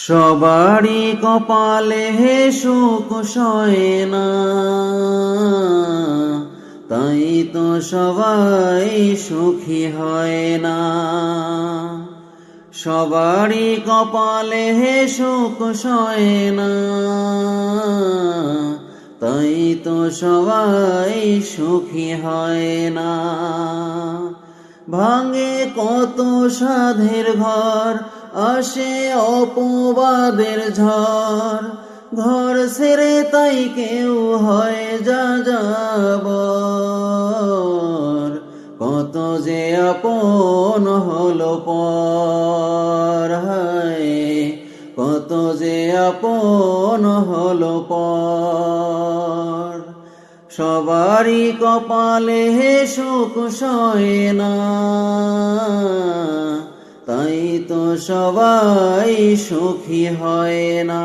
সবারই কপালে সুখ সয় না, তাই তো সবাই সুখী হয় না। সবারই কপালে সুখ সয় না, তাই তো সবাই সুখী হয় না। ভাঙে কত সাধের ঘর, আসে অপবাদের ঝড়, ঘর ছেড়ে তাই কেউ হয় যাযাবর। কত যে আপন হলো পর, হায় কত যে আপন হলো পর। সবারই কপালে সুখ সয় না, তাই তো সবাই সুখী হয় না।